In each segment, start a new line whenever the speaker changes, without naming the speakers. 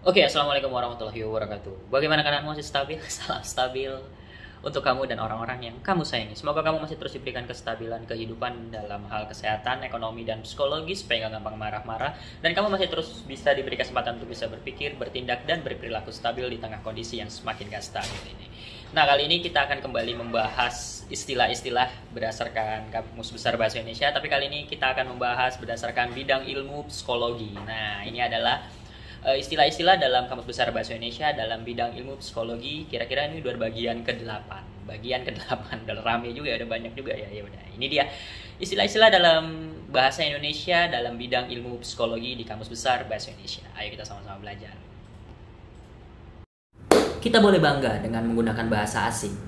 Oke, assalamualaikum warahmatullahi wabarakatuh. Bagaimana keadaanmu, masih stabil? Salam stabil untuk kamu dan orang-orang yang kamu sayangi. Semoga kamu masih terus diberikan kestabilan kehidupan dalam hal kesehatan, ekonomi, dan psikologi supaya gak gampang marah-marah. Dan kamu masih terus bisa diberi kesempatan untuk bisa berpikir, bertindak, dan berperilaku stabil di tengah kondisi yang semakin gak stabil ini. Nah, kali ini kita akan kembali membahas istilah-istilah berdasarkan Kamus Besar Bahasa Indonesia. Tapi kali ini kita akan membahas berdasarkan bidang ilmu psikologi. Nah, ini adalah istilah-istilah dalam Kamus Besar Bahasa Indonesia dalam bidang ilmu psikologi. Kira-kira ini udah bagian ke-8. Bagian ke-8 udah rame juga, ada banyak juga ya. Ya udah. Ini dia istilah-istilah dalam bahasa Indonesia dalam bidang ilmu psikologi di Kamus Besar Bahasa Indonesia. Ayo kita sama-sama belajar. Kita boleh bangga dengan menggunakan bahasa asing.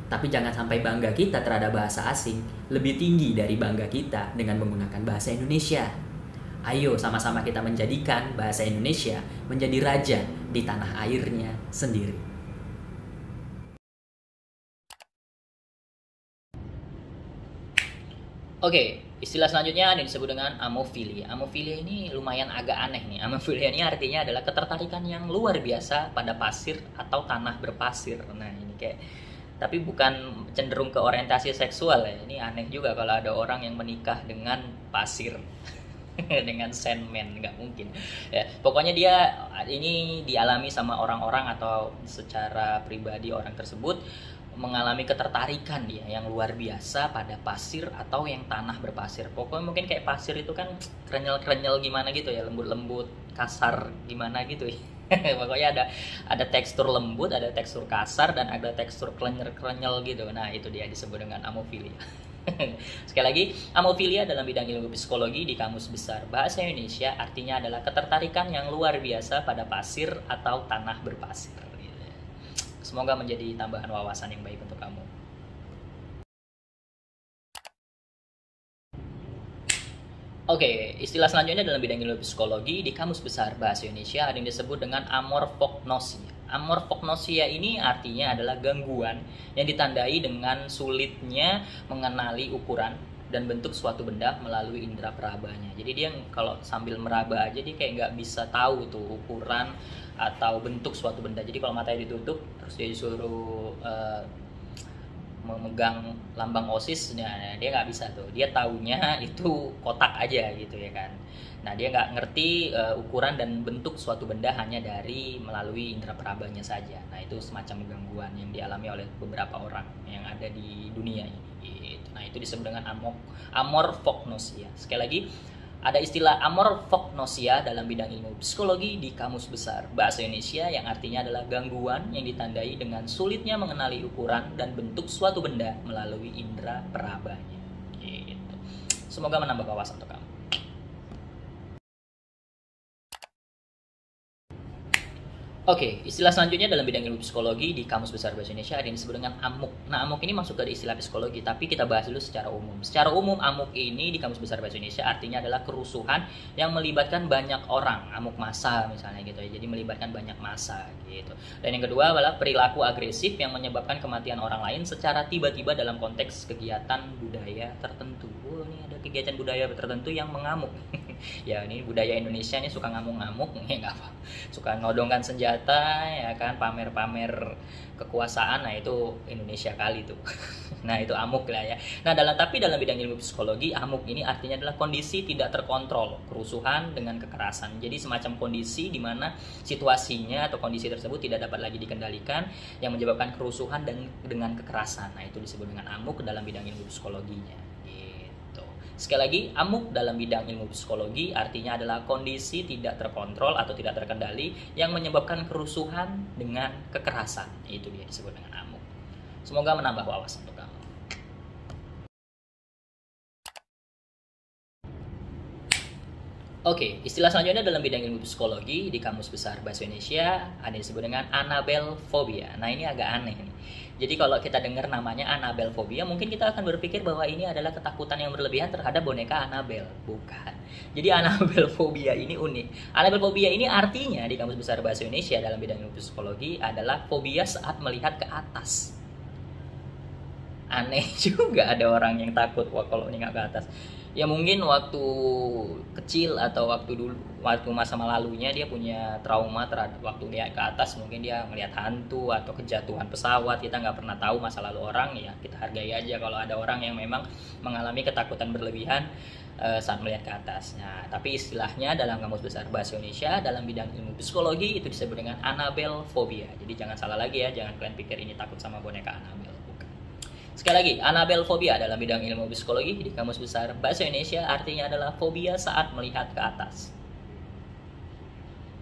Tapi jangan sampai bangga kita terhadap bahasa asing lebih tinggi dari bangga kita dengan menggunakan bahasa Indonesia. Ayo sama-sama kita menjadikan bahasa Indonesia menjadi raja di tanah airnya sendiri. Oke, istilah selanjutnya ada yang disebut dengan amofilia. Amofilia ini lumayan agak aneh nih. Amofilia ini artinya adalah ketertarikan yang luar biasa pada pasir atau tanah berpasir. Nah, ini kayak tapi bukan cenderung ke orientasi seksual ya. Ini aneh juga kalau ada orang yang menikah dengan pasir. Dengan sandman, nggak mungkin ya. Pokoknya dia ini dialami sama orang-orang atau secara pribadi orang tersebut mengalami ketertarikan dia yang luar biasa pada pasir atau yang tanah berpasir. Pokoknya mungkin kayak pasir itu kan krenyel-krenyel gimana gitu ya, lembut-lembut, kasar gimana gitu ya. Pokoknya ada tekstur lembut, ada tekstur kasar, dan ada tekstur krenyel-krenyel gitu. Nah, itu dia disebut dengan amofilia. Sekali lagi, amofilia dalam bidang ilmu psikologi di Kamus Besar Bahasa Indonesia artinya adalah ketertarikan yang luar biasa pada pasir atau tanah berpasir. Semoga menjadi tambahan wawasan yang baik untuk kamu. Oke, istilah selanjutnya dalam bidang ilmu psikologi di Kamus Besar Bahasa Indonesia ada yang disebut dengan amorfognosia. Amorfognosia ini artinya adalah gangguan yang ditandai dengan sulitnya mengenali ukuran dan bentuk suatu benda melalui indera perabanya. Jadi dia kalau sambil meraba aja dia kayak nggak bisa tahu tuh ukuran atau bentuk suatu benda. Jadi kalau matanya ditutup terus dia disuruh memegang lambang OSIS, nah dia nggak bisa tuh, dia taunya itu kotak aja gitu ya kan. Nah dia nggak ngerti ukuran dan bentuk suatu benda hanya dari melalui indera perabanya saja. Nah itu semacam gangguan yang dialami oleh beberapa orang yang ada di dunia ini gitu. Nah itu disebut dengan amorfognosia. Sekali lagi, ada istilah amorfognosia dalam bidang ilmu psikologi di Kamus Besar Bahasa Indonesia yang artinya adalah gangguan yang ditandai dengan sulitnya mengenali ukuran dan bentuk suatu benda melalui indera perabanya. Gitu. Semoga menambah wawasan untuk kamu. Oke, istilah selanjutnya dalam bidang ilmu psikologi di Kamus Besar Bahasa Indonesia ada yang disebut dengan amuk. Nah, amuk ini masuk dari istilah psikologi, tapi kita bahas dulu secara umum. Secara umum, amuk ini di Kamus Besar Bahasa Indonesia artinya adalah kerusuhan yang melibatkan banyak orang. Amuk massa misalnya gitu ya, jadi melibatkan banyak massa gitu. Dan yang kedua adalah perilaku agresif yang menyebabkan kematian orang lain secara tiba-tiba dalam konteks kegiatan budaya tertentu. Oh, ini ada kegiatan budaya tertentu yang mengamuk. Ya ini budaya Indonesia ini suka ngamuk-ngamuk ya, nggak apa, suka nodongkan senjata ya kan, pamer-pamer kekuasaan. Nah itu Indonesia kali tuh. Nah itu amuk lah ya. Nah tapi dalam bidang ilmu psikologi, amuk ini artinya adalah kondisi tidak terkontrol, kerusuhan dengan kekerasan. Jadi semacam kondisi di mana situasinya atau kondisi tersebut tidak dapat lagi dikendalikan yang menyebabkan kerusuhan dan dengan kekerasan. Nah itu disebut dengan amuk dalam bidang ilmu psikologinya. Sekali lagi, amuk dalam bidang ilmu psikologi artinya adalah kondisi tidak terkontrol atau tidak terkendali yang menyebabkan kerusuhan dengan kekerasan. Itu dia disebut dengan amuk. Semoga menambah wawasan untuk kamu. Oke, istilah selanjutnya dalam bidang ilmu psikologi di Kamus Besar Bahasa Indonesia ada yang disebut dengan anabelfobia. Nah ini agak aneh nih. Jadi kalau kita dengar namanya anabelfobia, mungkin kita akan berpikir bahwa ini adalah ketakutan yang berlebihan terhadap boneka Annabelle. Bukan. Jadi anabelfobia ini unik. Anabelfobia ini artinya di Kamus Besar Bahasa Indonesia dalam bidang ilmu psikologi adalah fobia saat melihat ke atas. Aneh juga ada orang yang takut kalau nengok ke atas. Ya mungkin waktu kecil atau waktu masa lalunya dia punya trauma terhadap waktu dia ke atas, mungkin dia melihat hantu atau kejatuhan pesawat. Kita nggak pernah tahu masa lalu orang, ya kita hargai aja kalau ada orang yang memang mengalami ketakutan berlebihan saat melihat ke atas. Nah, tapi istilahnya dalam Kamus Besar Bahasa Indonesia dalam bidang ilmu psikologi itu disebut dengan Annabelle phobia. Jadi jangan salah lagi ya, jangan kalian pikir ini takut sama boneka Annabelle. Sekali lagi, Annabelle phobia dalam bidang ilmu psikologi di Kamus Besar Bahasa Indonesia artinya adalah fobia saat melihat ke atas.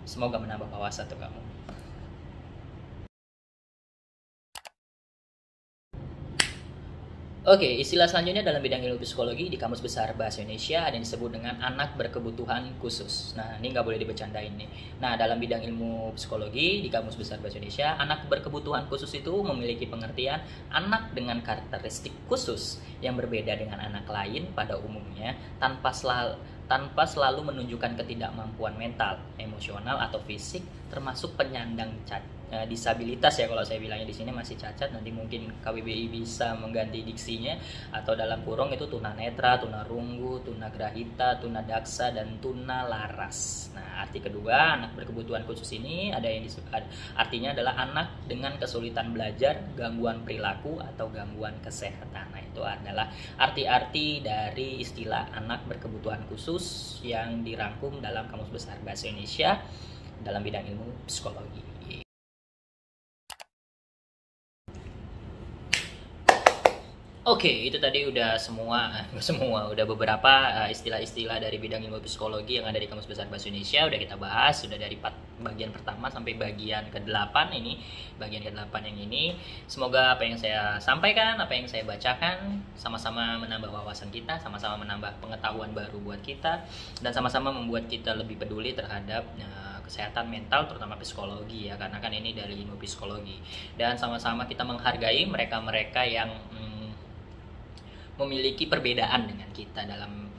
Semoga menambah wawasan untuk kamu. Oke, istilah selanjutnya dalam bidang ilmu psikologi di Kamus Besar Bahasa Indonesia ada yang disebut dengan anak berkebutuhan khusus. Nah, ini nggak boleh dibercandain nih. Nah, dalam bidang ilmu psikologi di Kamus Besar Bahasa Indonesia, anak berkebutuhan khusus itu memiliki pengertian anak dengan karakteristik khusus yang berbeda dengan anak lain pada umumnya tanpa selalu menunjukkan ketidakmampuan mental, emosional atau fisik, termasuk penyandang disabilitas ya, kalau saya bilangnya di sini masih cacat, nanti mungkin KBBI bisa mengganti diksinya, atau dalam kurung itu tunanetra, tunarunggu, tunagrahita, tunadaksa, dan tunalaras. Nah, arti kedua anak berkebutuhan khusus ini ada yang artinya adalah anak dengan kesulitan belajar, gangguan perilaku, atau gangguan kesehatan. Nah, itu adalah arti-arti dari istilah anak berkebutuhan khusus yang dirangkum dalam Kamus Besar Bahasa Indonesia dalam bidang ilmu psikologi. Oke, itu tadi udah udah beberapa istilah-istilah dari bidang ilmu psikologi yang ada di Kamus Besar Bahasa Indonesia udah kita bahas, sudah dari bagian pertama sampai bagian ke-8 ini. Bagian ke-8 yang ini, semoga apa yang saya sampaikan, apa yang saya bacakan sama-sama menambah wawasan kita, sama-sama menambah pengetahuan baru buat kita, dan sama-sama membuat kita lebih peduli terhadap kesehatan mental, terutama psikologi ya, karena kan ini dari ilmu psikologi. Dan sama-sama kita menghargai mereka-mereka yang memiliki perbedaan dengan kita dalam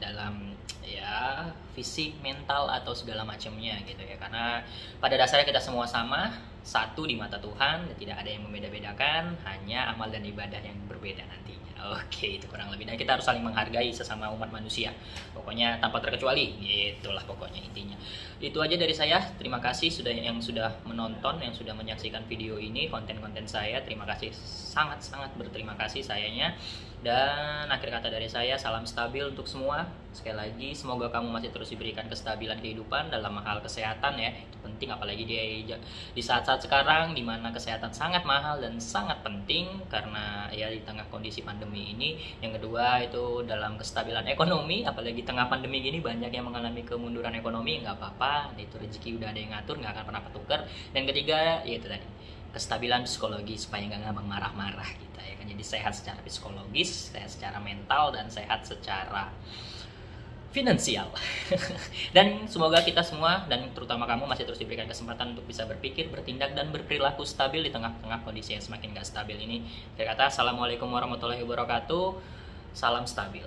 ya fisik, mental, atau segala macamnya gitu ya, karena pada dasarnya kita semua sama, satu di mata Tuhan, dan tidak ada yang membeda-bedakan, hanya amal dan ibadah yang berbeda nantinya. Oke, itu kurang lebih, dan kita harus saling menghargai sesama umat manusia, pokoknya tanpa terkecuali, itulah pokoknya intinya. Itu aja dari saya, terima kasih yang sudah menonton, yang sudah menyaksikan video ini, konten-konten saya. Terima kasih, sangat-sangat berterima kasih sayanya. Dan akhir kata dari saya, salam stabil untuk semua. Sekali lagi, semoga kamu masih terus diberikan kestabilan kehidupan dalam hal kesehatan ya. Itu penting, apalagi di saat-saat sekarang di mana kesehatan sangat mahal dan sangat penting karena ya di tengah kondisi pandemi ini. Yang kedua itu dalam kestabilan ekonomi, apalagi tengah pandemi gini banyak yang mengalami kemunduran ekonomi, nggak apa-apa, itu rezeki udah ada yang ngatur, nggak akan pernah ketukar. Dan ketiga, yaitu tadi kestabilan psikologi supaya nggak gampang marah-marah kita ya kan. Jadi sehat secara psikologis, sehat secara mental, dan sehat secara finansial. Dan semoga kita semua, dan terutama kamu, masih terus diberikan kesempatan untuk bisa berpikir, bertindak, dan berperilaku stabil di tengah-tengah kondisi yang semakin gak stabil ini. Saya kata, assalamualaikum warahmatullahi wabarakatuh. Salam stabil.